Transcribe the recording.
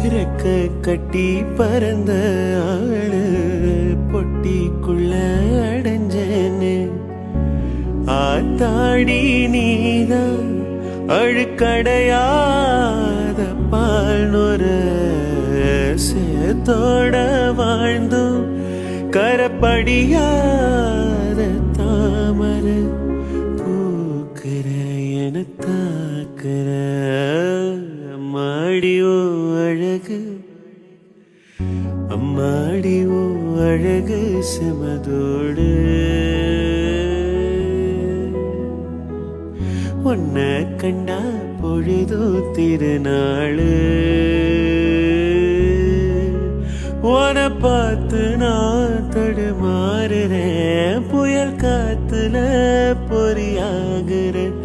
இறக்க கட்டி பறந்த ஆளு பொட்டிக்குள்ள அடைஞ்சேன்னு ஆத்தாடி நீதான் அழுக்கடையாத பால் நுர சேத்தோட வாழ்ந்தும் கரப்படியாத தாமர பூக்கிற என தாக்கிற அம்மாடியோ அழகு அம்மாடியோ அழகு செமதோடு உன்னை கண்டா பொழுதோ திருநாளு உன பார்த்து நான் தடுமாறுறேன் புயல் காத்துல பொறியாகிறேன்